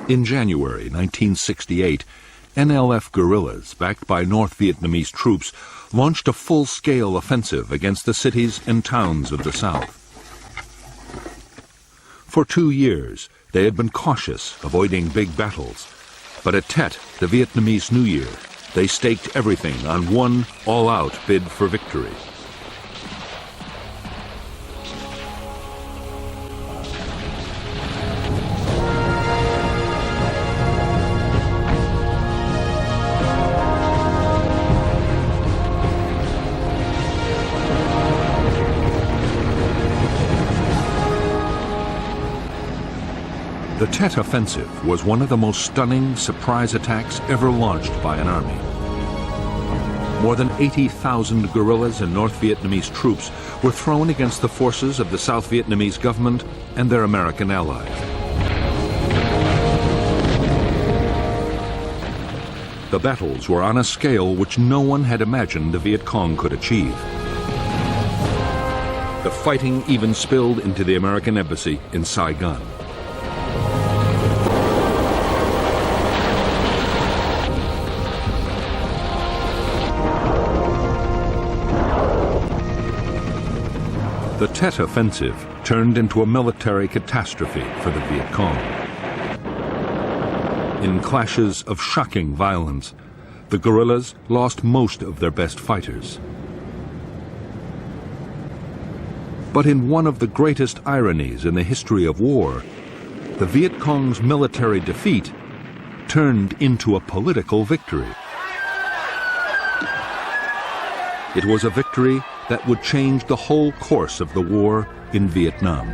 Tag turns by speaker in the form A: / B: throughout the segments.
A: In January 1968, NLF guerrillas, backed by North Vietnamese troops, launched a full-scale offensive against the cities and towns of the South. For 2 years, they had been cautious, avoiding big battles. But at Tet, the Vietnamese New Year, they staked everything on one all-out bid for victory. The Tet Offensive was one of the most stunning surprise attacks ever launched by an army. More than 80,000 guerrillas and North Vietnamese troops were thrown against the forces of the South Vietnamese government and their American allies. The battles were on a scale which no one had imagined the Viet Cong could achieve. The fighting even spilled into the American embassy in Saigon. The Tet Offensive turned into a military catastrophe for the Viet Cong. In clashes of shocking violence, the guerrillas lost most of their best fighters. But in one of the greatest ironies in the history of war, the Viet Cong's military defeat turned into a political victory. It was a victory that would change the whole course of the war in Vietnam.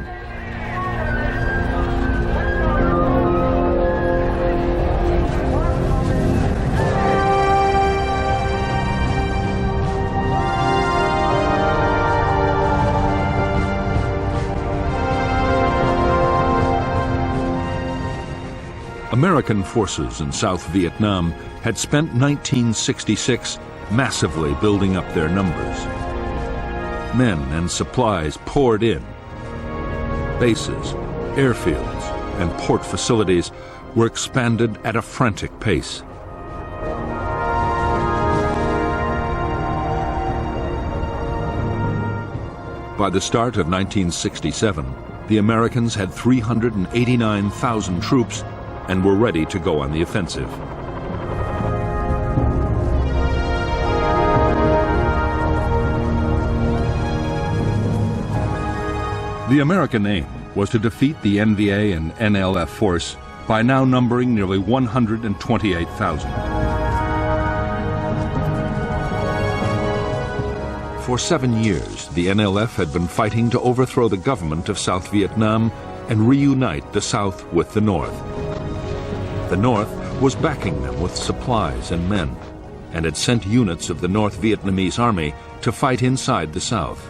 A: American forces in South Vietnam had spent 1966 massively building up their numbers. Men and supplies poured in. Bases, airfields, and port facilities were expanded at a frantic pace. By the start of 1967, the Americans had 389,000 troops and were ready to go on the offensive. The American aim was to defeat the NVA and NLF force by now numbering nearly 128,000. For 7 years, the NLF had been fighting to overthrow the government of South Vietnam and reunite the South with the North. The North was backing them with supplies and men, and had sent units of the North Vietnamese army to fight inside the South.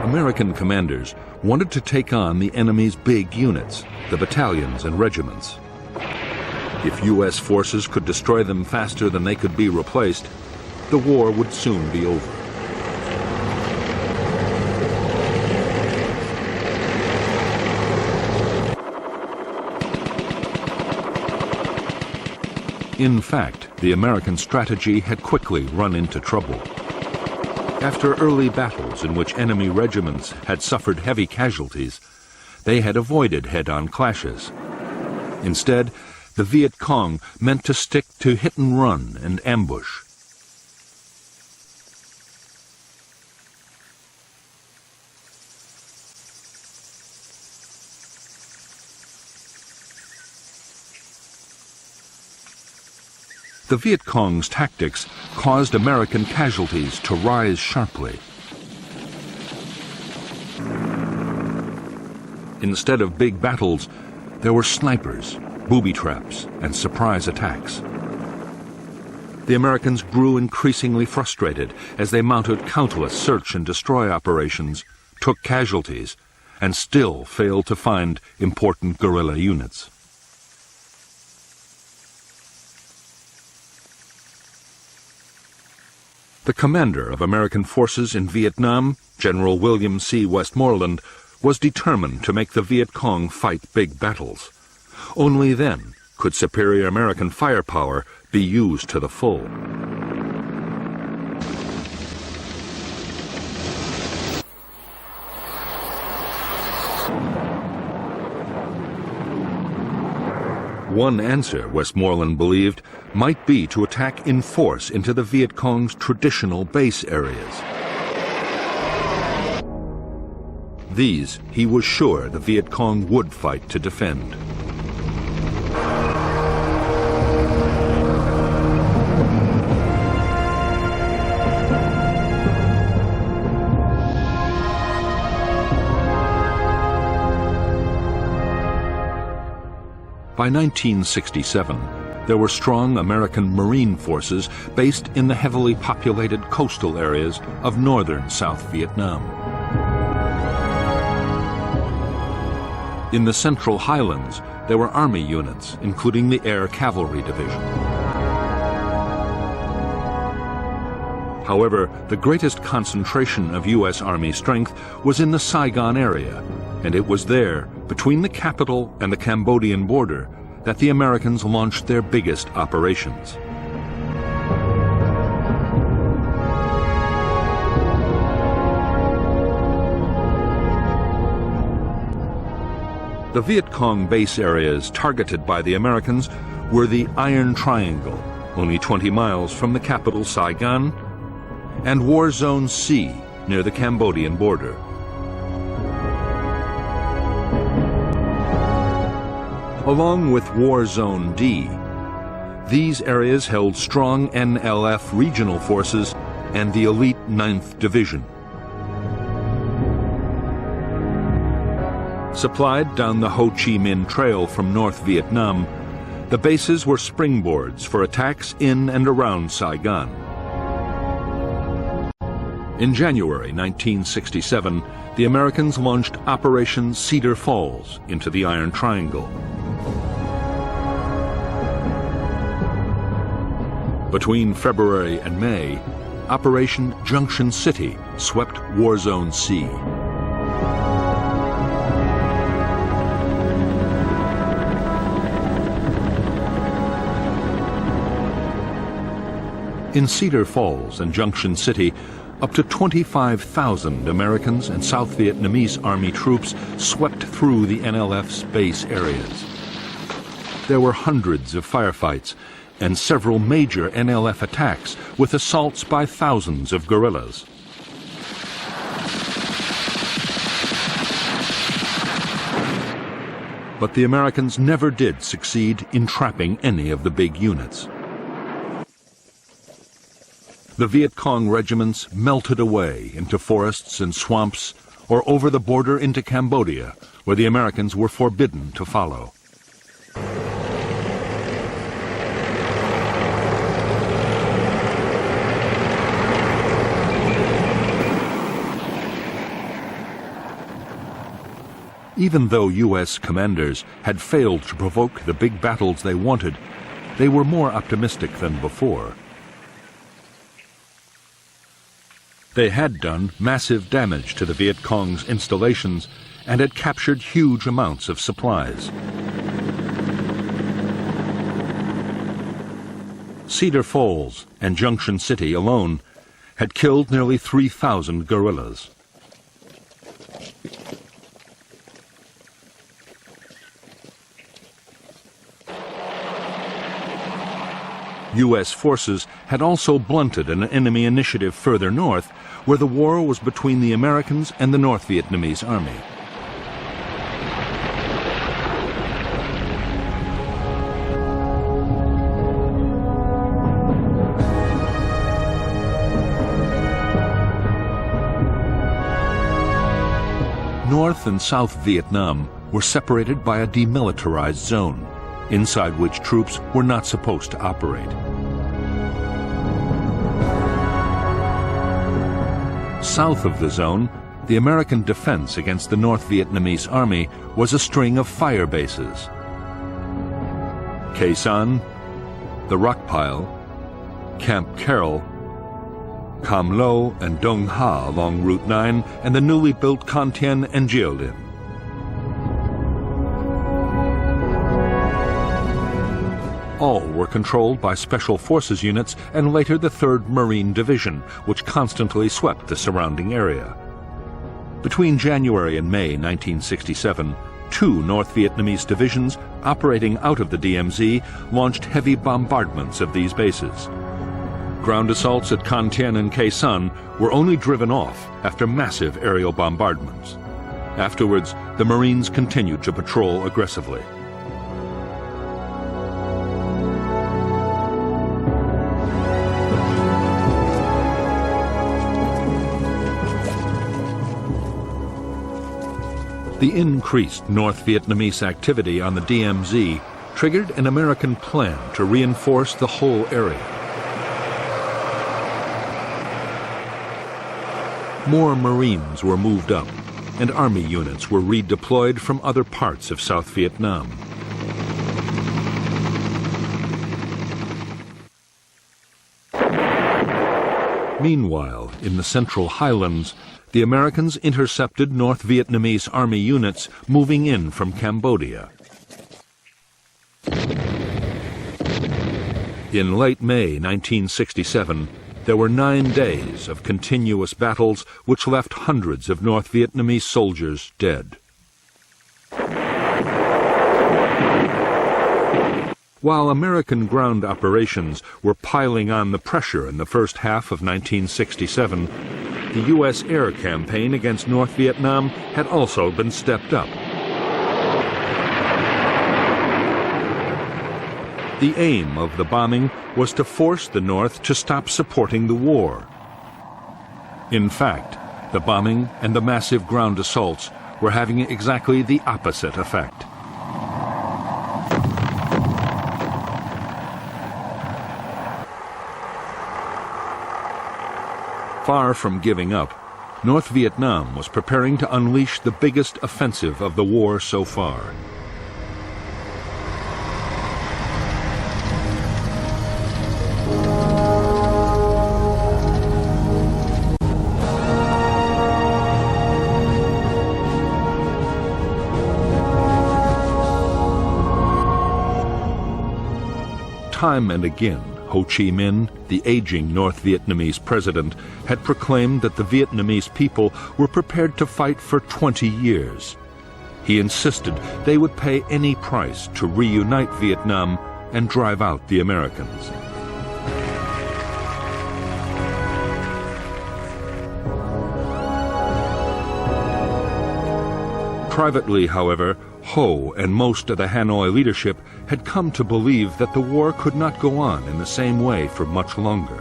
A: American commanders wanted to take on the enemy's big units, the battalions and regiments. If U.S. forces could destroy them faster than they could be replaced, the war would soon be over. In fact, the American strategy had quickly run into trouble. After early battles in which enemy regiments had suffered heavy casualties, they had avoided head-on clashes. Instead, the Viet Cong meant to stick to hit-and-run and ambush. The Viet Cong's tactics caused American casualties to rise sharply. Instead of big battles, there were snipers, booby traps, and surprise attacks. The Americans grew increasingly frustrated as they mounted countless search and destroy operations, took casualties, and still failed to find important guerrilla units. The commander of American forces in Vietnam, General William C. Westmoreland, was determined to make the Viet Cong fight big battles. Only then could superior American firepower be used to the full. One answer, Westmoreland believed, might be to attack in force into the Viet Cong's traditional base areas. These, he was sure the Viet Cong would fight to defend. By 1967, there were strong American Marine forces based in the heavily populated coastal areas of northern South Vietnam. In the Central Highlands, there were Army units, including the Air Cavalry Division. However, the greatest concentration of U.S. Army strength was in the Saigon area, and it was there, between the capital and the Cambodian border, that the Americans launched their biggest operations. The Viet Cong base areas targeted by the Americans were the Iron Triangle, only 20 miles from the capital Saigon, and War Zone C, near the Cambodian border. Along with War Zone D, these areas held strong NLF regional forces and the elite 9th Division. Supplied down the Ho Chi Minh Trail from North Vietnam, the bases were springboards for attacks in and around Saigon. In January 1967, the Americans launched Operation Cedar Falls into the Iron Triangle. Between February and May, Operation Junction City swept War Zone C. In Cedar Falls and Junction City, up to 25,000 Americans and South Vietnamese Army troops swept through the NLF's base areas. There were hundreds of firefights and several major NLF attacks with assaults by thousands of guerrillas. But the Americans never did succeed in trapping any of the big units. The Viet Cong regiments melted away into forests and swamps or over the border into Cambodia, where the Americans were forbidden to follow. Even though U.S. commanders had failed to provoke the big battles they wanted, they were more optimistic than before. They had done massive damage to the Viet Cong's installations and had captured huge amounts of supplies. Cedar Falls and Junction City alone had killed nearly 3,000 guerrillas. U.S. forces had also blunted an enemy initiative further north, where the war was between the Americans and the North Vietnamese Army. North and South Vietnam were separated by a demilitarized zone, inside which troops were not supposed to operate. South of the zone, the American defense against the North Vietnamese Army was a string of fire bases. Khe Sanh, the Rock Pile, Camp Carroll, Cam Lo and Dong Ha along Route 9, and the newly built Con Thien and Jiaolin. All were controlled by Special Forces units and later the 3rd Marine Division, which constantly swept the surrounding area. Between January and May 1967, 2 North Vietnamese divisions operating out of the DMZ launched heavy bombardments of these bases. Ground assaults at Con Thien and Khe Sanh were only driven off after massive aerial bombardments. Afterwards, the Marines continued to patrol aggressively. The increased North Vietnamese activity on the DMZ triggered an American plan to reinforce the whole area. More Marines were moved up, and Army units were redeployed from other parts of South Vietnam. Meanwhile, in the Central Highlands, the Americans intercepted North Vietnamese Army units moving in from Cambodia. In late May 1967, there were 9 days of continuous battles which left hundreds of North Vietnamese soldiers dead. While American ground operations were piling on the pressure in the first half of 1967, the U.S. air campaign against North Vietnam had also been stepped up. The aim of the bombing was to force the North to stop supporting the war. In fact, the bombing and the massive ground assaults were having exactly the opposite effect. Far from giving up, North Vietnam was preparing to unleash the biggest offensive of the war so far. Time and again, Ho Chi Minh, the aging North Vietnamese president, had proclaimed that the Vietnamese people were prepared to fight for 20 years. He insisted they would pay any price to reunite Vietnam and drive out the Americans. Privately, however, Ho and most of the Hanoi leadership had come to believe that the war could not go on in the same way for much longer.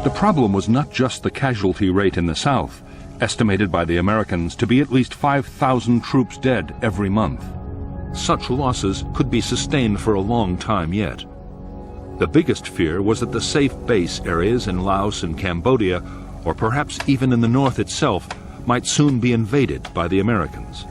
A: The problem was not just the casualty rate in the South, estimated by the Americans to be at least 5,000 troops dead every month. Such losses could be sustained for a long time yet. The biggest fear was that the safe base areas in Laos and Cambodia, or perhaps even in the north itself, might soon be invaded by the Americans.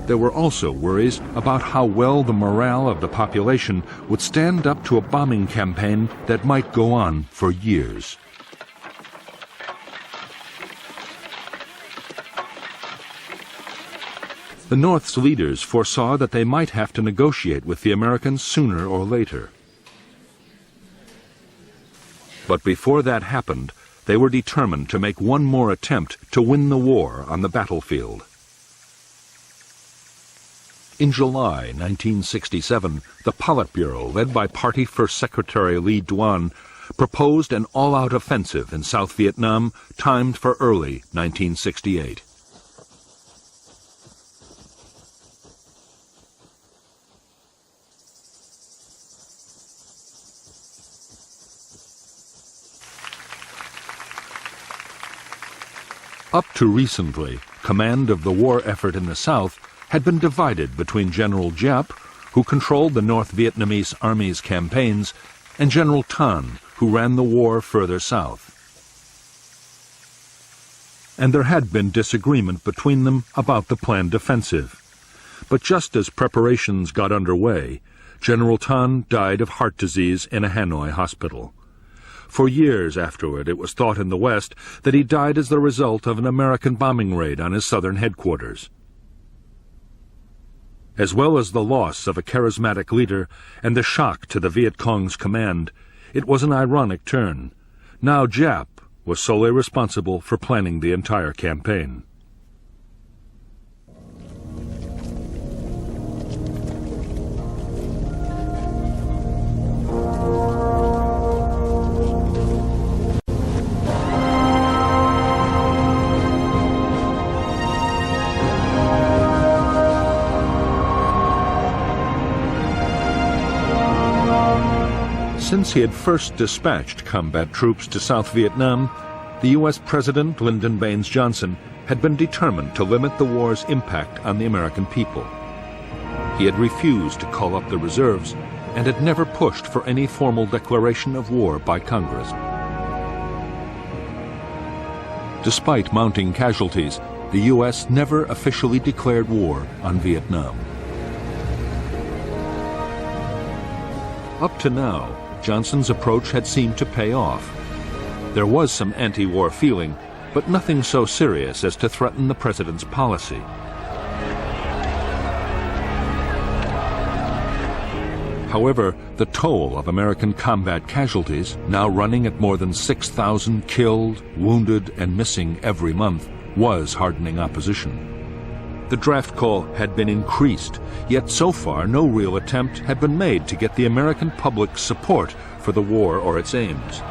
A: There were also worries about how well the morale of the population would stand up to a bombing campaign that might go on for years. The North's leaders foresaw that they might have to negotiate with the Americans sooner or later. But before that happened, they were determined to make one more attempt to win the war on the battlefield. In July 1967, the Politburo, led by Party First Secretary Lee Duan, proposed an all-out offensive in South Vietnam timed for early 1968. Up to recently, command of the war effort in the South had been divided between General Giap, who controlled the North Vietnamese Army's campaigns, and General Tan, who ran the war further south. And there had been disagreement between them about the planned offensive. But just as preparations got underway, General TRANH died of heart disease in a Hanoi hospital. For years afterward, it was thought in the West that he died as the result of an American bombing raid on his southern headquarters. As well as the loss of a charismatic leader and the shock to the Viet Cong's command, it was an ironic turn. Now Giap was solely responsible for planning the entire campaign. Since he had first dispatched combat troops to South Vietnam, the U.S. President Lyndon Baines Johnson had been determined to limit the war's impact on the American people. He had refused to call up the reserves and had never pushed for any formal declaration of war by Congress. Despite mounting casualties, the U.S. never officially declared war on Vietnam. Up to now, Johnson's approach had seemed to pay off. There was some anti-war feeling, but nothing so serious as to threaten the president's policy. However, the toll of American combat casualties, now running at more than 6,000 killed, wounded, and missing every month, was hardening opposition. The draft call had been increased, yet so far no real attempt had been made to get the American public's support for the war or its aims.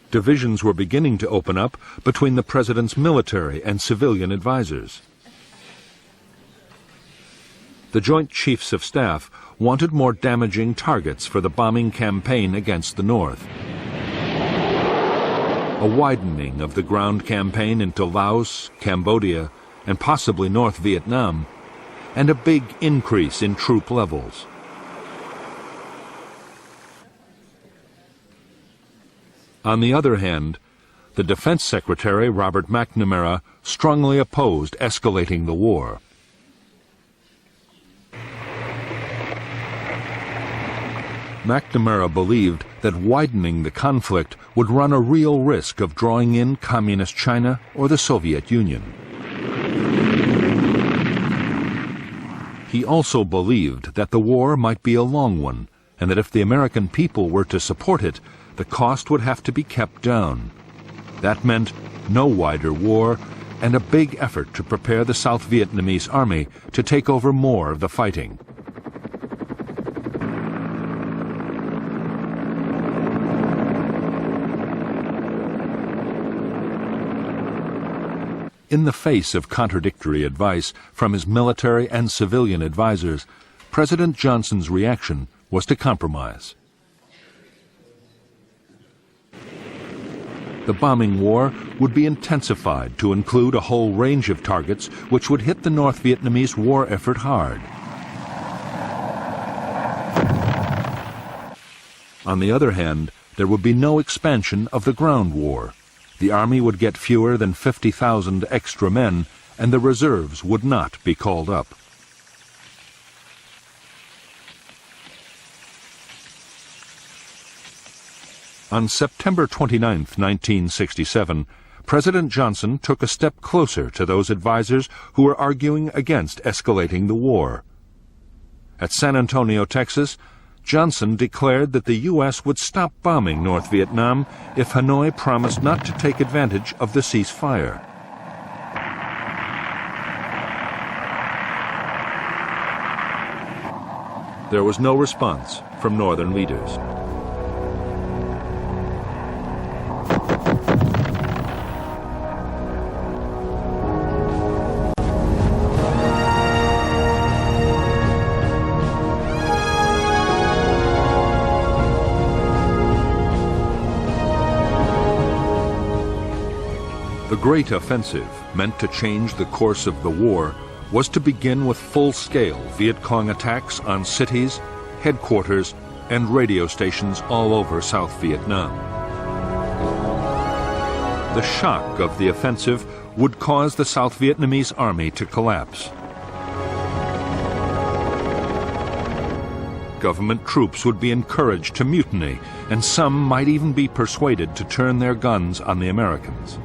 A: Divisions were beginning to open up between the president's military and civilian advisers. The Joint Chiefs of Staff wanted more damaging targets for the bombing campaign against the North. A widening of the ground campaign into Laos, Cambodia, and possibly North Vietnam, and a big increase in troop levels. On the other hand, the Defense Secretary, Robert McNamara, strongly opposed escalating the war. McNamara believed that widening the conflict would run a real risk of drawing in Communist China or the Soviet Union. He also believed that the war might be a long one, and that if the American people were to support it, the cost would have to be kept down. That meant no wider war and a big effort to prepare the South Vietnamese army to take over more of the fighting. In the face of contradictory advice from his military and civilian advisers, President Johnson's reaction was to compromise. The bombing war would be intensified to include a whole range of targets which would hit the North Vietnamese war effort hard. On the other hand, there would be no expansion of the ground war. The army would get fewer than 50,000 extra men, and the reserves would not be called up. On September 29, 1967, President Johnson took a step closer to those advisers who were arguing against escalating the war. At San Antonio, Texas, Johnson declared that the U.S. would stop bombing North Vietnam if Hanoi promised not to take advantage of the ceasefire. There was no response from Northern leaders. The Great Offensive, meant to change the course of the war, was to begin with full-scale Viet Cong attacks on cities, headquarters, and radio stations all over South Vietnam. The shock of the offensive would cause the South Vietnamese army to collapse. Government troops would be encouraged to mutiny, and some might even be persuaded to turn their guns on the Americans.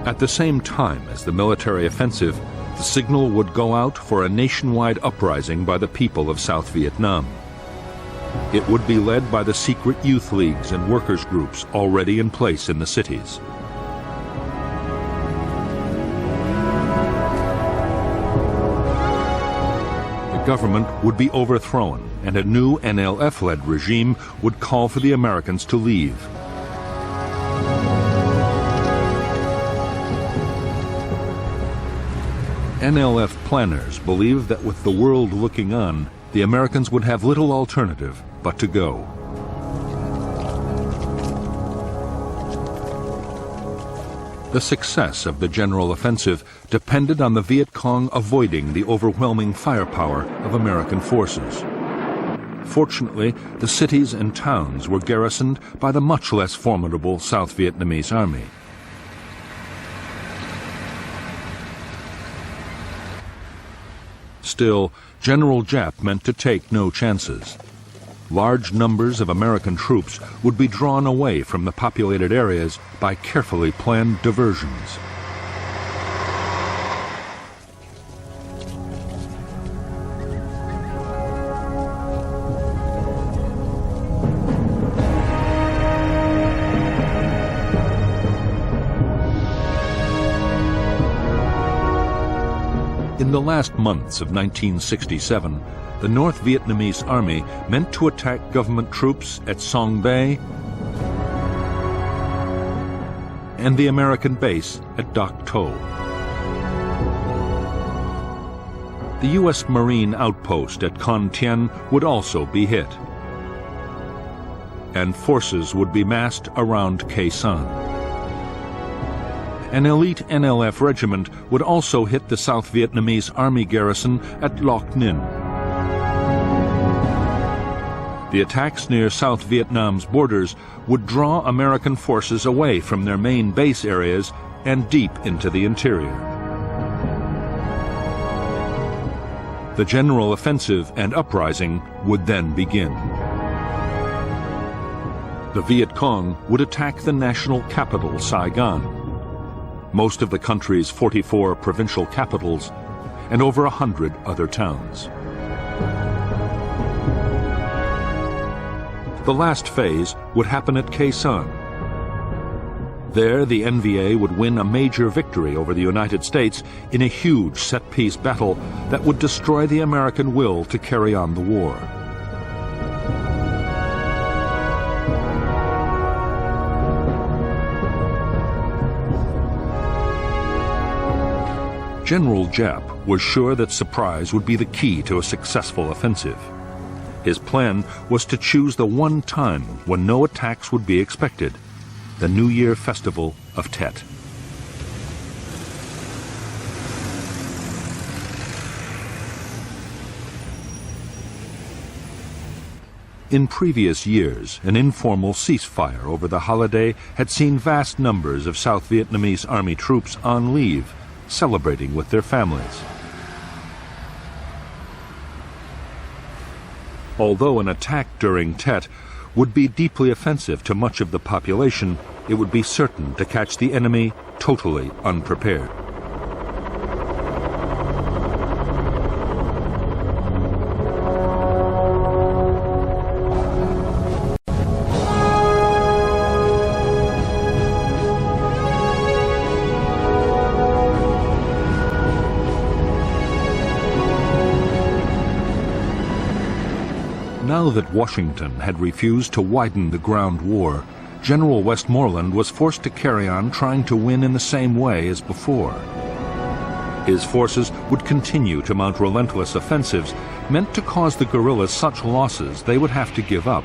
A: At the same time as the military offensive, the signal would go out for a nationwide uprising by the people of South Vietnam. It would be led by the secret youth leagues and workers' groups already in place in the cities. The government would be overthrown, and a new NLF-led regime would call for the Americans to leave. NLF planners believed that with the world looking on, the Americans would have little alternative but to go. The success of the general offensive depended on the Viet Cong avoiding the overwhelming firepower of American forces. Fortunately, the cities and towns were garrisoned by the much less formidable South Vietnamese army. Still, General Giap meant to take no chances. Large numbers of American troops would be drawn away from the populated areas by carefully planned diversions. In the last months of 1967, the North Vietnamese army meant to attack government troops at Song Bay and the American base at Dak To. The U.S. Marine outpost at Con Thien would also be hit, and forces would be massed around Khe Sanh. An elite NLF regiment would also hit the South Vietnamese army garrison at Loc Ninh. The attacks near South Vietnam's borders would draw American forces away from their main base areas and deep into the interior. The general offensive and uprising would then begin. The Viet Cong would attack the national capital, Saigon, most of the country's 44 provincial capitals, and over 100 other towns. The last phase would happen at Khe Sanh. There, the NVA would win a major victory over the United States in a huge set-piece battle that would destroy the American will to carry on the war. General Giap was sure that surprise would be the key to a successful offensive. His plan was to choose the one time when no attacks would be expected, the New Year festival of Tet. In previous years, an informal ceasefire over the holiday had seen vast numbers of South Vietnamese army troops on leave, celebrating with their families. Although an attack during Tet would be deeply offensive to much of the population, it would be certain to catch the enemy totally unprepared. Now that Washington had refused to widen the ground war, General Westmoreland was forced to carry on trying to win in the same way as before. His forces would continue to mount relentless offensives meant to cause the guerrillas such losses they would have to give up.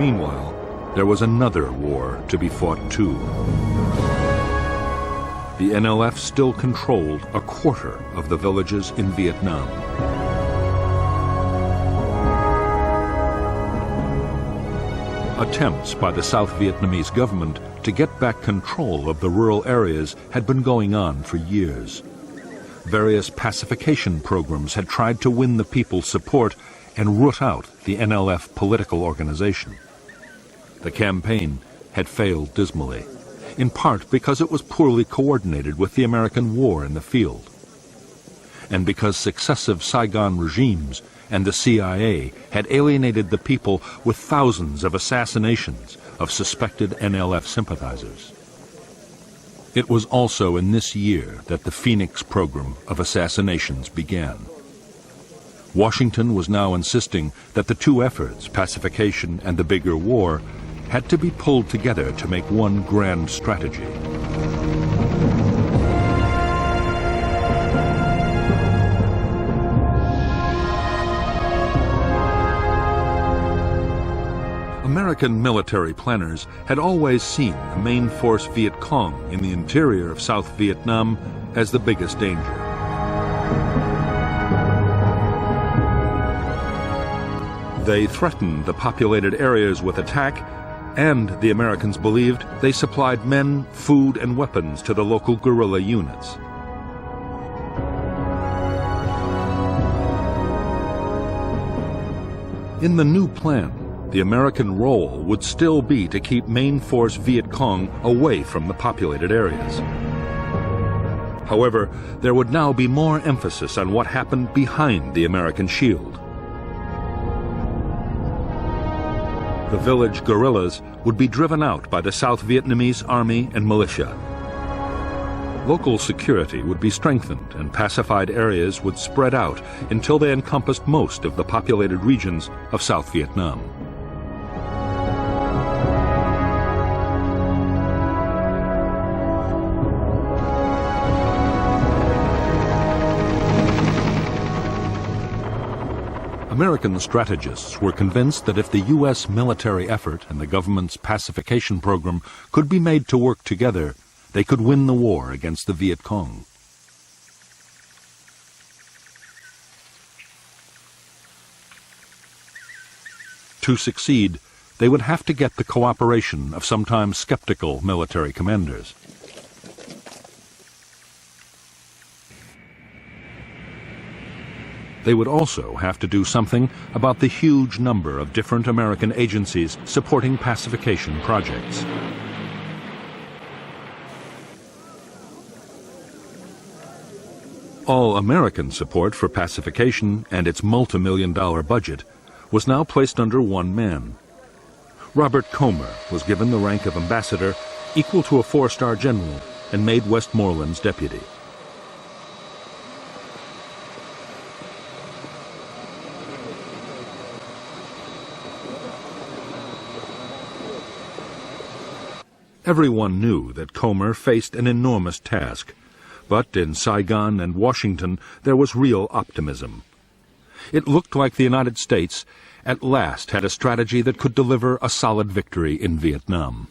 A: Meanwhile, there was another war to be fought too. The NLF still controlled a quarter of the villages in Vietnam. Attempts by the South Vietnamese government to get back control of the rural areas had been going on for years. Various pacification programs had tried to win the people's support and root out the NLF political organization. The campaign had failed dismally, in part because it was poorly coordinated with the American war in the field, and because successive Saigon regimes and the CIA had alienated the people with thousands of assassinations of suspected NLF sympathizers. It was also in this year that the Phoenix program of assassinations began. Washington was now insisting that the two efforts, pacification and the bigger war, had to be pulled together to make one grand strategy. American military planners had always seen the main force Viet Cong in the interior of South Vietnam as the biggest danger. They threatened the populated areas with attack, and the Americans believed they supplied men, food, and weapons to the local guerrilla units. In the new plan, the American role would still be to keep main force Viet Cong away from the populated areas. However, there would now be more emphasis on what happened behind the American shield. The village guerrillas would be driven out by the South Vietnamese army and militia. Local security would be strengthened and pacified areas would spread out until they encompassed most of the populated regions of South Vietnam. American strategists were convinced that if the U.S. military effort and the government's pacification program could be made to work together, they could win the war against the Viet Cong. To succeed, they would have to get the cooperation of sometimes skeptical military commanders. They would also have to do something about the huge number of different American agencies supporting pacification projects. All American support for pacification and its multi-million-dollar budget was now placed under one man. Robert Comer was given the rank of ambassador, equal to a 4-star general, and made Westmoreland's deputy. Everyone knew that Comer faced an enormous task, but in Saigon and Washington there was real optimism. It looked like the United States at last had a strategy that could deliver a solid victory in Vietnam.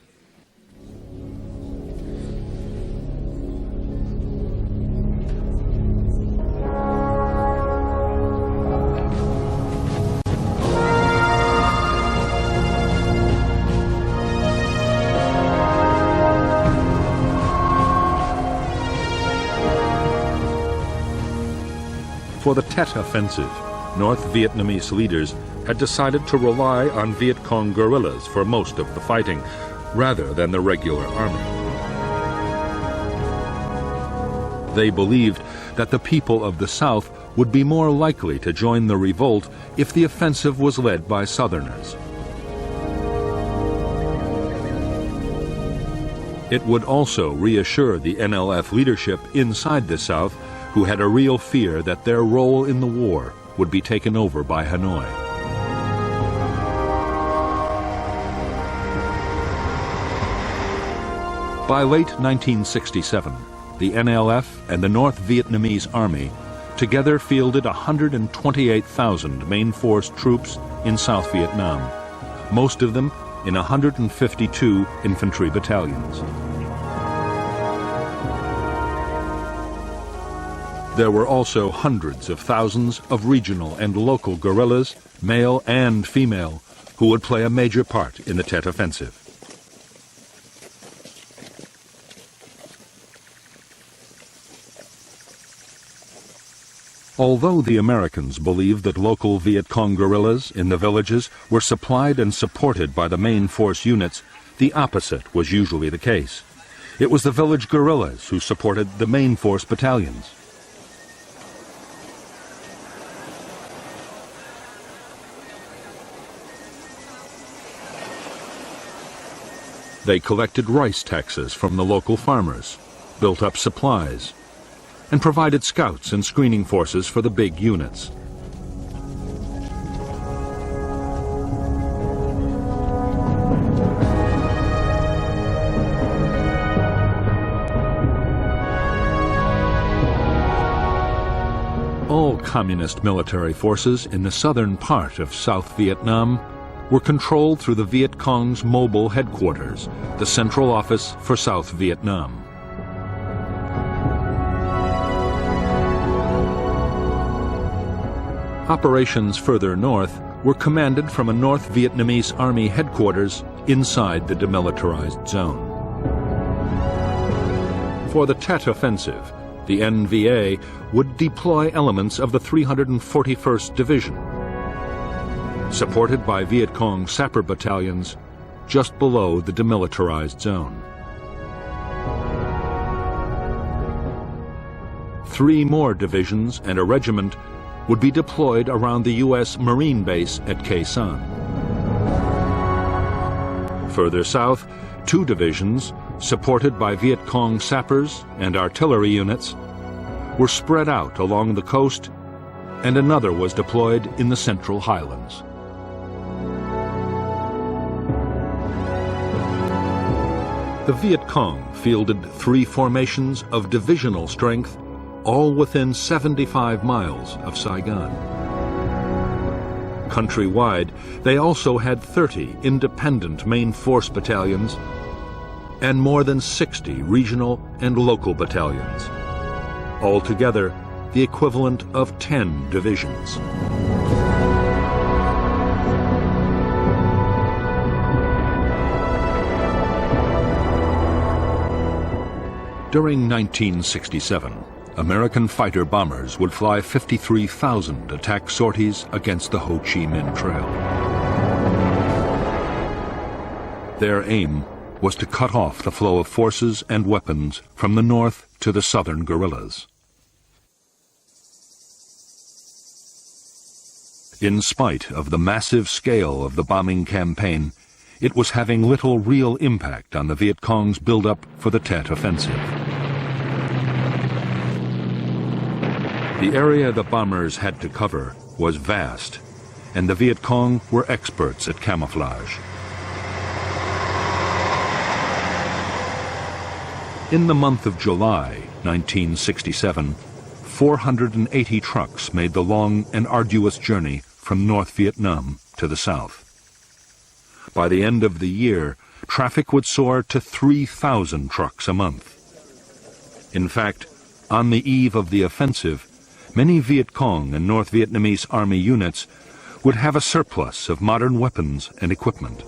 A: For the Tet offensive, North Vietnamese leaders had decided to rely on Viet Cong guerrillas for most of the fighting, rather than the regular army. They believed that the people of the South would be more likely to join the revolt if the offensive was led by Southerners. It would also reassure the NLF leadership inside the South, who had a real fear that their role in the war would be taken over by Hanoi. By late 1967, the NLF and the North Vietnamese Army together fielded 128,000 main force troops in South Vietnam, most of them in 152 infantry battalions. There were also hundreds of thousands of regional and local guerrillas, male and female, who would play a major part in the Tet Offensive. Although the Americans believed that local Viet Cong guerrillas in the villages were supplied and supported by the main force units, the opposite was usually the case. It was the village guerrillas who supported the main force battalions. They collected rice taxes from the local farmers, built up supplies, and provided scouts and screening forces for the big units. All communist military forces in the southern part of South Vietnam were controlled through the Viet Cong's mobile headquarters, the Central Office for South Vietnam. Operations further north were commanded from a North Vietnamese Army headquarters inside the demilitarized zone. For the Tet Offensive, the NVA would deploy elements of the 341st Division, supported by Viet Cong sapper battalions just below the demilitarized zone. 3 more divisions and a regiment would be deployed around the U.S. Marine base at Khe Sanh. Further south, 2 divisions, supported by Viet Cong sappers and artillery units, were spread out along the coast, and another was deployed in the Central Highlands. The Viet Cong fielded 3 formations of divisional strength, all within 75 miles of Saigon. Countrywide, they also had 30 independent main force battalions and more than 60 regional and local battalions. Altogether, the equivalent of 10 divisions. During 1967, American fighter bombers would fly 53,000 attack sorties against the Ho Chi Minh Trail. Their aim was to cut off the flow of forces and weapons from the north to the southern guerrillas. In spite of the massive scale of the bombing campaign, it was having little real impact on the Viet Cong's build-up for the Tet Offensive. The area the bombers had to cover was vast, and the Viet Cong were experts at camouflage. In the month of July 1967, 480 trucks made the long and arduous journey from North Vietnam to the south. By the end of the year, traffic would soar to 3,000 trucks a month. In fact, on the eve of the offensive, many Viet Cong and North Vietnamese Army units would have a surplus of modern weapons and equipment.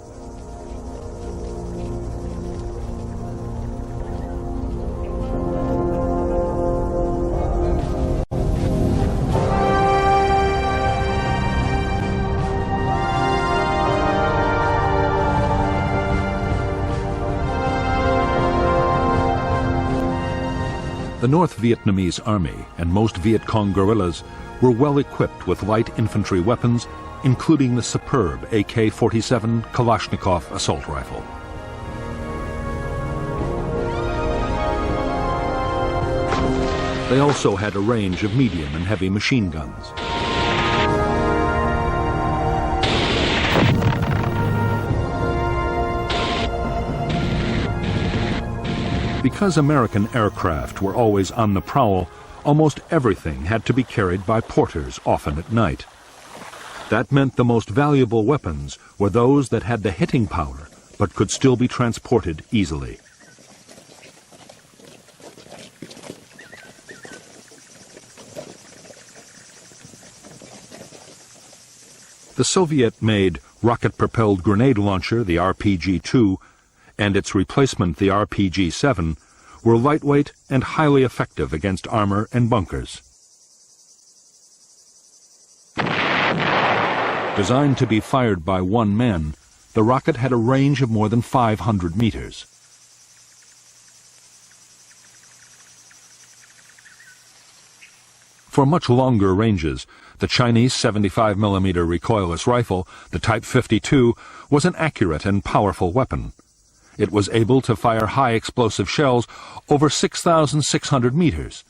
A: The North Vietnamese Army and most Viet Cong guerrillas were well equipped with light infantry weapons, including the superb AK-47 Kalashnikov assault rifle. They also had a range of medium and heavy machine guns. Because American aircraft were always on the prowl, almost everything had to be carried by porters, often at night. That meant the most valuable weapons were those that had the hitting power, but could still be transported easily. The Soviet-made rocket-propelled grenade launcher, the RPG-2, and its replacement, the RPG-7, were lightweight and highly effective against armor and bunkers. Designed to be fired by one man, the rocket had a range of more than 500 meters. For much longer ranges, the Chinese 75mm recoilless rifle, the Type 52, was an accurate and powerful weapon. It was able to fire high-explosive shells over 6,600 meters,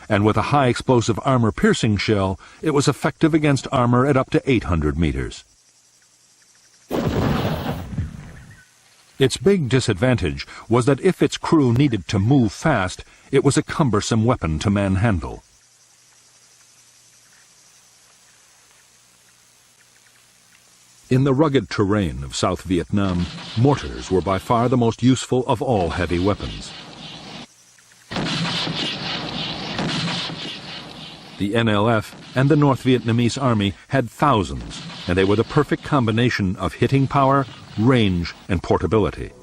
A: and with a high-explosive armor-piercing shell, it was effective against armor at up to 800 meters. Its big disadvantage was that if its crew needed to move fast, it was a cumbersome weapon to manhandle. In the rugged terrain of South Vietnam, mortars were by far the most useful of all heavy weapons. The NLF and the North Vietnamese Army had thousands, and they were the perfect combination of hitting power, range, and portability.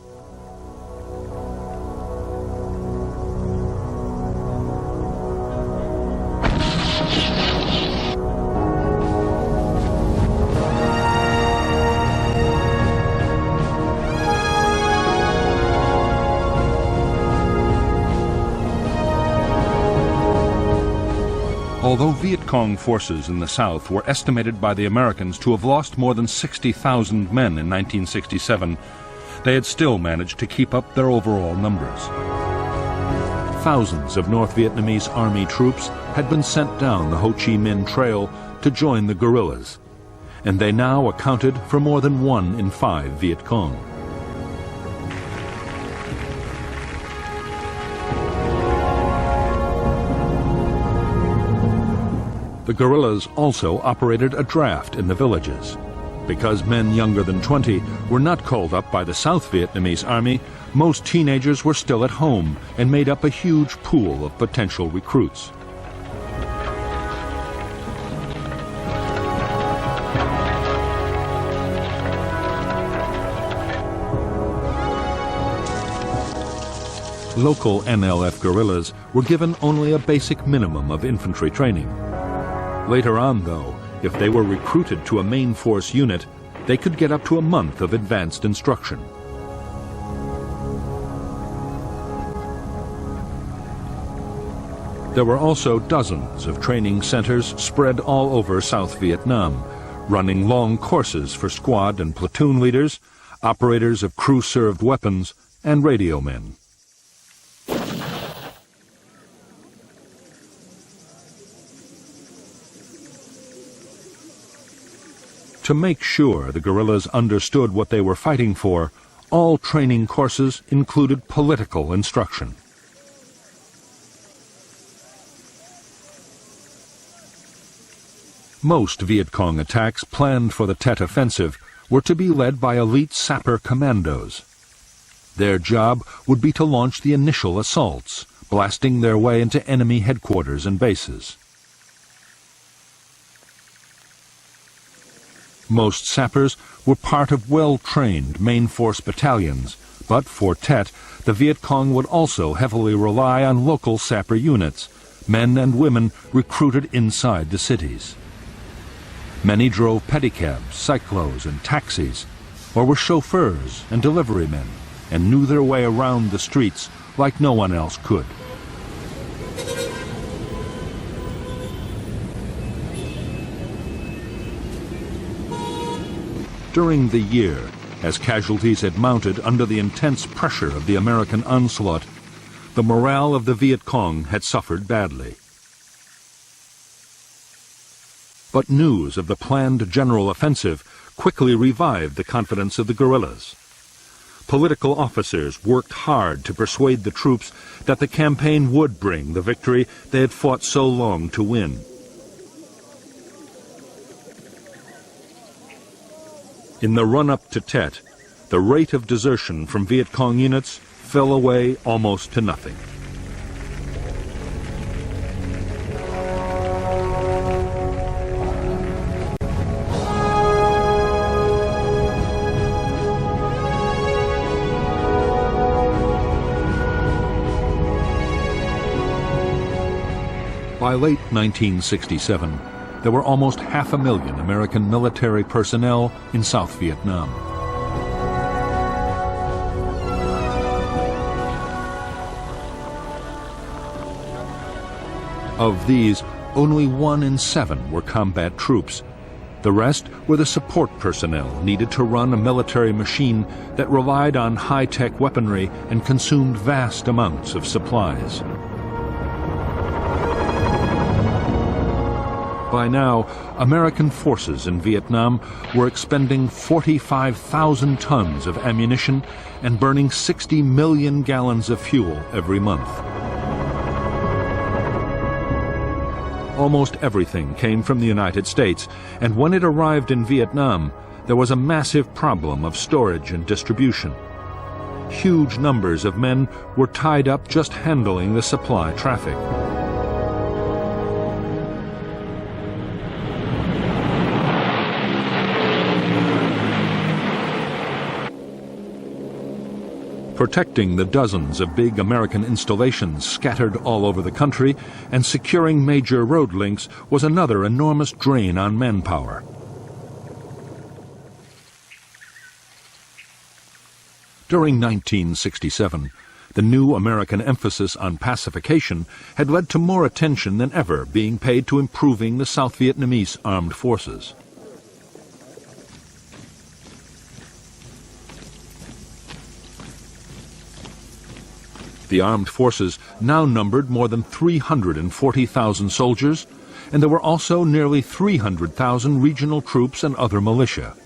A: Although Viet Cong forces in the South were estimated by the Americans to have lost more than 60,000 men in 1967, they had still managed to keep up their overall numbers. Thousands of North Vietnamese Army troops had been sent down the Ho Chi Minh Trail to join the guerrillas, and they now accounted for more than 1 in 5 Viet Cong. The guerrillas also operated a draft in the villages. Because men younger than 20 were not called up by the South Vietnamese Army, most teenagers were still at home and made up a huge pool of potential recruits. Local NLF guerrillas were given only a basic minimum of infantry training. Later on, though, if they were recruited to a main force unit, they could get up to a month of advanced instruction. There were also dozens of training centers spread all over South Vietnam, running long courses for squad and platoon leaders, operators of crew-served weapons, and radio men. To make sure the guerrillas understood what they were fighting for, all training courses included political instruction. Most Viet Cong attacks planned for the Tet Offensive were to be led by elite sapper commandos. Their job would be to launch the initial assaults, blasting their way into enemy headquarters and bases. Most sappers were part of well-trained main force battalions, but for Tet, the Viet Cong would also heavily rely on local sapper units, men and women recruited inside the cities. Many drove pedicabs, cyclos, and taxis, or were chauffeurs and delivery men, and knew their way around the streets like no one else could. During the year, as casualties had mounted under the intense pressure of the American onslaught, the morale of the Viet Cong had suffered badly. But news of the planned general offensive quickly revived the confidence of the guerrillas. Political officers worked hard to persuade the troops that the campaign would bring the victory they had fought so long to win. In the run-up to Tet, the rate of desertion from Viet Cong units fell away almost to nothing. By late 1967, there were almost 500,000 American military personnel in South Vietnam. Of these, only 1 in 7 were combat troops. The rest were the support personnel needed to run a military machine that relied on high-tech weaponry and consumed vast amounts of supplies. By now, American forces in Vietnam were expending 45,000 tons of ammunition and burning 60 million gallons of fuel every month. Almost everything came from the United States, and when it arrived in Vietnam, there was a massive problem of storage and distribution. Huge numbers of men were tied up just handling the supply traffic. Protecting the dozens of big American installations scattered all over the country and securing major road links was another enormous drain on manpower. During 1967, the new American emphasis on pacification had led to more attention than ever being paid to improving the South Vietnamese armed forces. The armed forces now numbered more than 340,000 soldiers, and there were also nearly 300,000 regional troops and other militia.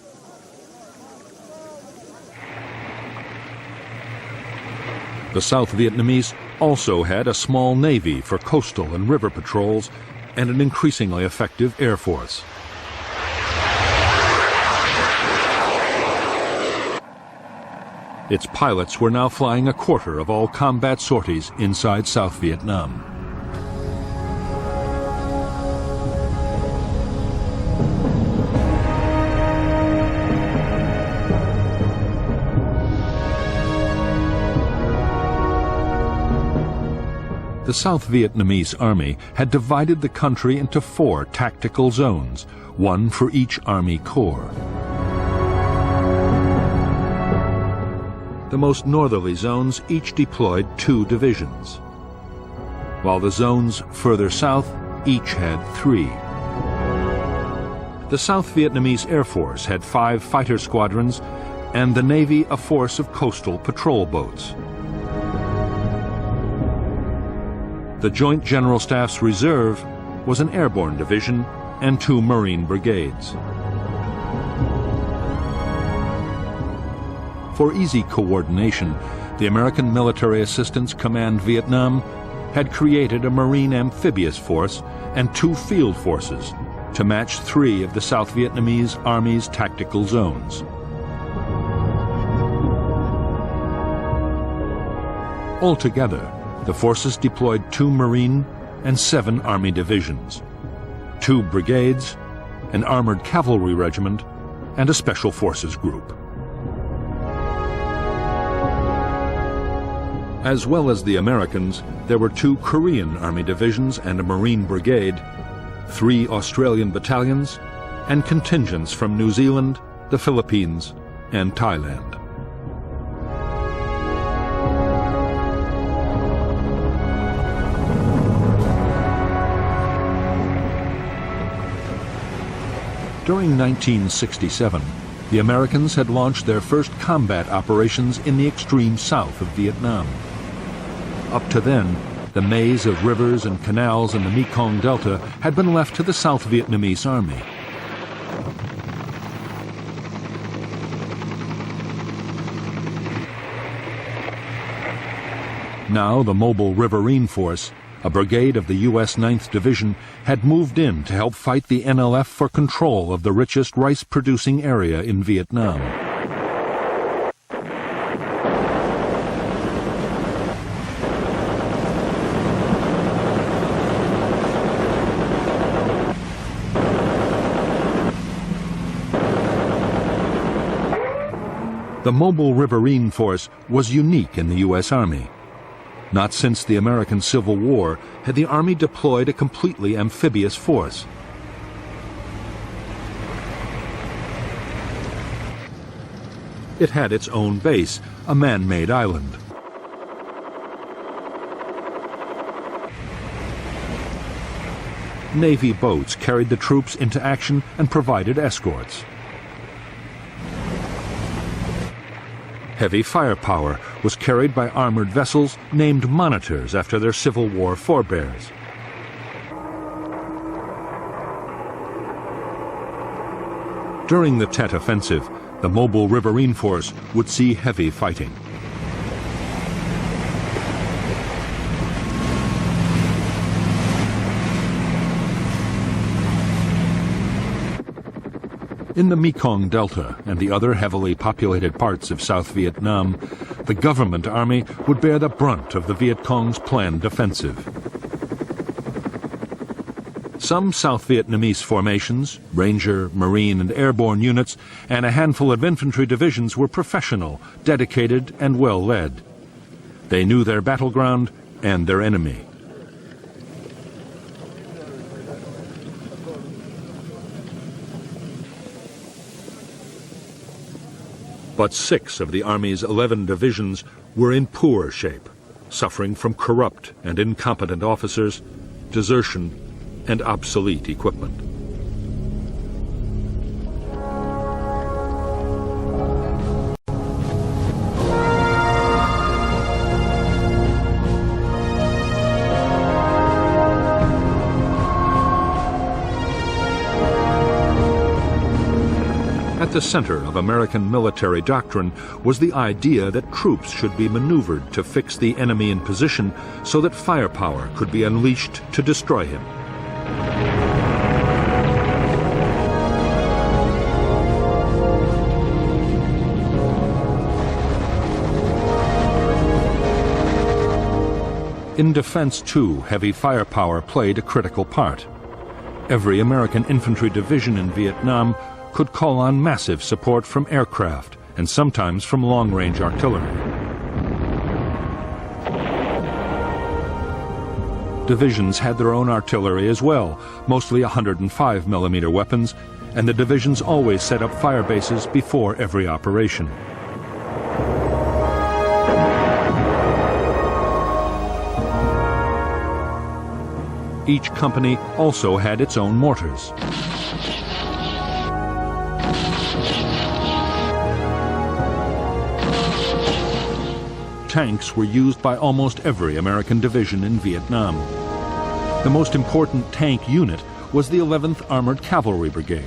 A: The South Vietnamese also had a small navy for coastal and river patrols and an increasingly effective air force. Its pilots were now flying a quarter of all combat sorties inside South Vietnam. The South Vietnamese Army had divided the country into 4 tactical zones, one for each Army Corps. The most northerly zones each deployed 2 divisions, while the zones further south each had 3. The South Vietnamese Air Force had 5 fighter squadrons and the Navy a force of coastal patrol boats. The Joint General Staff's reserve was an airborne division and 2 Marine brigades. For easy coordination, the American Military Assistance Command Vietnam had created a Marine amphibious force and 2 field forces to match 3 of the South Vietnamese Army's tactical zones. Altogether, the forces deployed 2 Marine and 7 Army divisions, 2 brigades, an armored cavalry regiment, and a special forces group. As well as the Americans, there were 2 Korean Army divisions and a Marine brigade, 3 Australian battalions, and contingents from New Zealand, the Philippines, and Thailand. During 1967, the Americans had launched their first combat operations in the extreme south of Vietnam. Up to then, the maze of rivers and canals in the Mekong Delta had been left to the South Vietnamese Army. Now the mobile riverine force, a brigade of the U.S. 9th Division had moved in to help fight the NLF for control of the richest rice-producing area in Vietnam. The Mobile Riverine Force was unique in the U.S. Army. Not since the American Civil War had the Army deployed a completely amphibious force. It had its own base, a man-made island. Navy boats carried the troops into action and provided escorts. Heavy firepower was carried by armored vessels named monitors after their Civil War forebears. During the Tet Offensive, the Mobile Riverine Force would see heavy fighting. In the Mekong Delta and the other heavily populated parts of South Vietnam, the government army would bear the brunt of the Viet Cong's planned offensive. Some South Vietnamese formations, Ranger, Marine, and Airborne units, and a handful of infantry divisions were professional, dedicated, and well led. They knew their battleground and their enemy. But 6 of the Army's 11 divisions were in poor shape, suffering from corrupt and incompetent officers, desertion, and obsolete equipment. At the center of American military doctrine was the idea that troops should be maneuvered to fix the enemy in position so that firepower could be unleashed to destroy him. In defense, too, heavy firepower played a critical part. Every American infantry division in Vietnam could call on massive support from aircraft and sometimes from long-range artillery. Divisions had their own artillery as well, mostly 105mm weapons, and the divisions always set up fire bases before every operation. Each company also had its own mortars. Tanks were used by almost every American division in Vietnam. The most important tank unit was the 11th Armored Cavalry Brigade.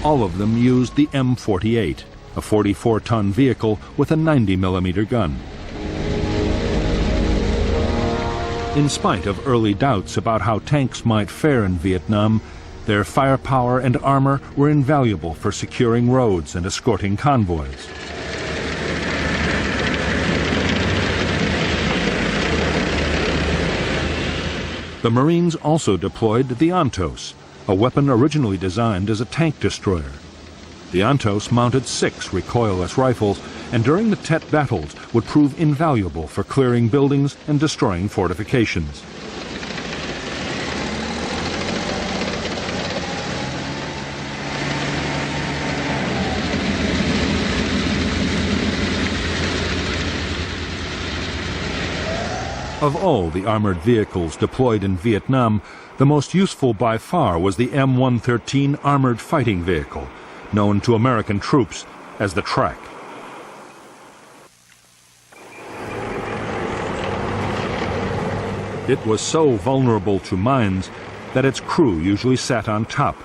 A: All of them used the M48, a 44-ton vehicle with a 90mm gun. In spite of early doubts about how tanks might fare in Vietnam, their firepower and armor were invaluable for securing roads and escorting convoys. The Marines also deployed the Ontos, a weapon originally designed as a tank destroyer. The Ontos mounted 6 recoilless rifles and during the Tet battles would prove invaluable for clearing buildings and destroying fortifications. Of all the armored vehicles deployed in Vietnam, the most useful by far was the M113 Armored Fighting Vehicle, known to American troops as the TRANH. It was so vulnerable to mines that its crew usually sat on top,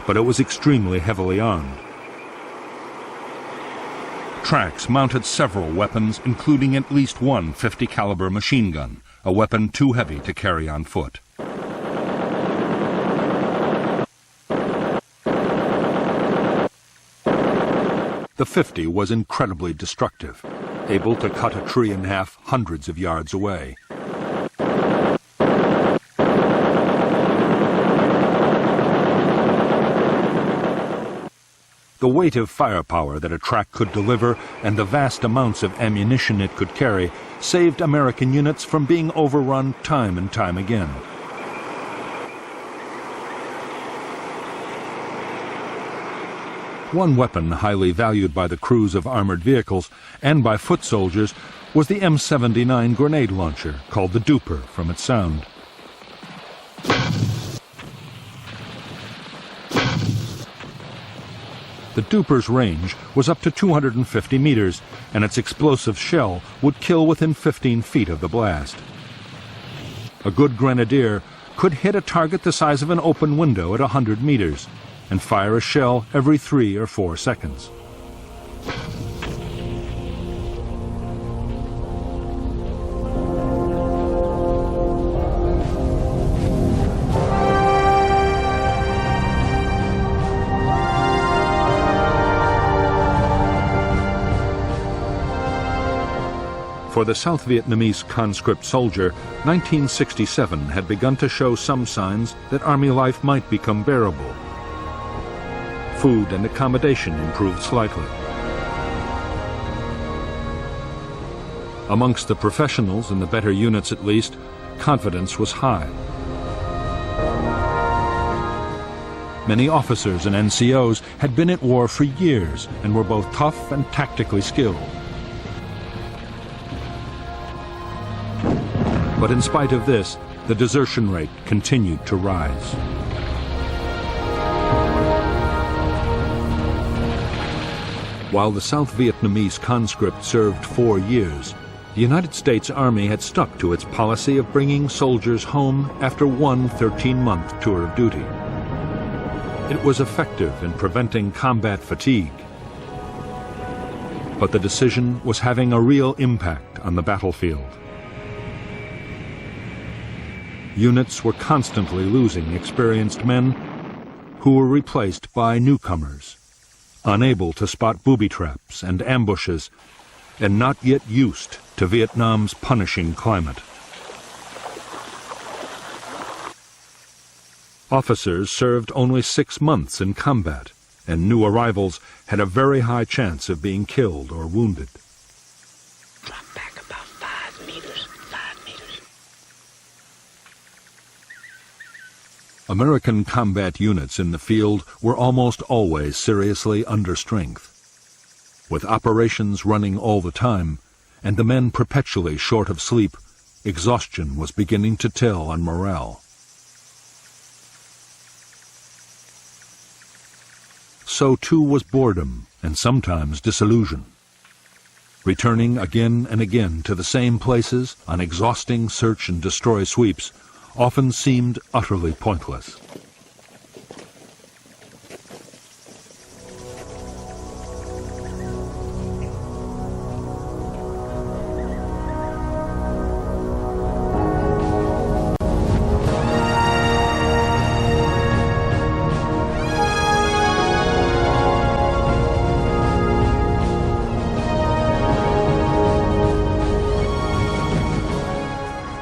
A: but it was extremely heavily armed. tracks mounted several weapons, including at least one 50 caliber machine gun, a weapon too heavy to carry on foot. The 50 was incredibly destructive, able to cut a tree in half hundreds of yards away. The weight of firepower that a track could deliver and the vast amounts of ammunition it could carry saved American units from being overrun time and time again. One weapon highly valued by the crews of armored vehicles and by foot soldiers was the M79 grenade launcher, called the Duper from its sound. The Duper's range was up to 250 meters, and its explosive shell would kill within 15 feet of the blast. A good grenadier could hit a target the size of an open window at 100 meters and fire a shell every 3 or 4 seconds. For the South Vietnamese conscript soldier, 1967 had begun to show some signs that army life might become bearable. Food and accommodation improved slightly. Amongst the professionals, in the better units at least, confidence was high. Many officers and NCOs had been at war for years and were both tough and tactically skilled. But in spite of this, the desertion rate continued to rise. While the South Vietnamese conscript served 4 years, the United States Army had stuck to its policy of bringing soldiers home after one 13-month tour of duty. It was effective in preventing combat fatigue. But the decision was having a real impact on the battlefield. Units were constantly losing experienced men who were replaced by newcomers, unable to spot booby traps and ambushes, and not yet used to Vietnam's punishing climate. Officers served only 6 months in combat, and new arrivals had a very high chance of being killed or wounded.
B: Drop back about 5 meters, 5 meters.
A: American combat units in the field were almost always seriously understrength. With operations running all the time, and the men perpetually short of sleep, exhaustion was beginning to tell on morale. So too was boredom and sometimes disillusion. Returning again and again to the same places on exhausting search and destroy sweeps often seemed utterly pointless.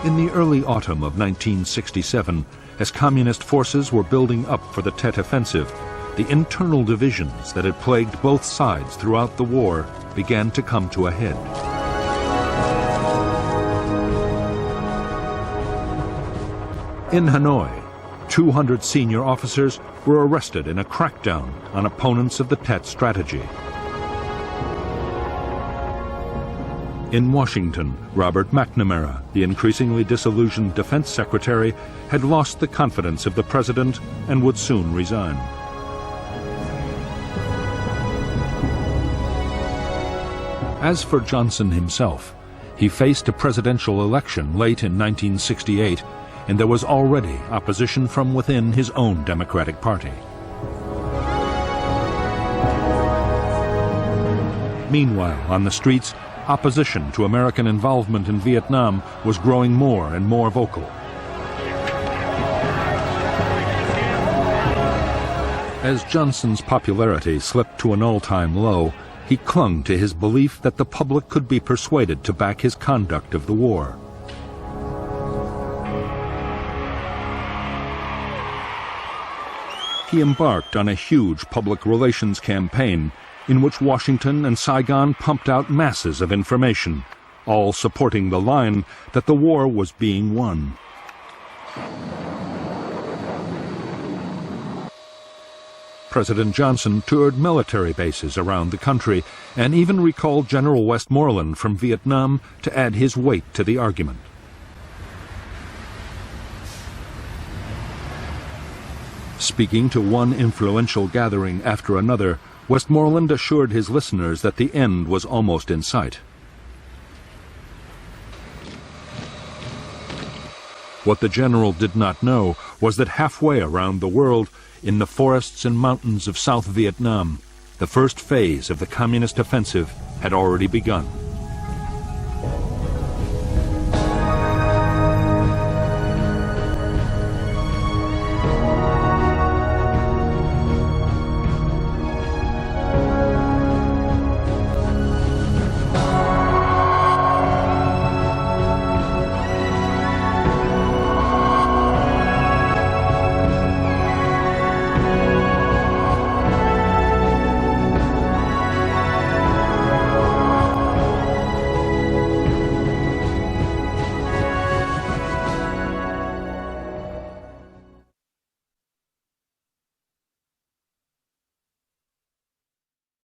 A: In the early autumn of 1967, as communist forces were building up for the Tet Offensive, the internal divisions that had plagued both sides throughout the war began to come to a head. In Hanoi, 200 senior officers were arrested in a crackdown on opponents of the Tet strategy. In Washington, Robert McNamara, the increasingly disillusioned Defense Secretary, had lost the confidence of the President and would soon resign. As for Johnson himself, he faced a presidential election late in 1968, and there was already opposition from within his own Democratic Party. Meanwhile, on the streets, opposition to American involvement in Vietnam was growing more and more vocal. As Johnson's popularity slipped to an all-time low, he clung to his belief that the public could be persuaded to back his conduct of the war. He embarked on a huge public relations campaign in which Washington and Saigon pumped out masses of information, all supporting the line that the war was being won. President Johnson toured military bases around the country and even recalled General Westmoreland from Vietnam to add his weight to the argument. Speaking to one influential gathering after another, Westmoreland assured his listeners that the end was almost in sight. What the general did not know was that halfway around the world, in the forests and mountains of South Vietnam, the first phase of the communist offensive had already begun.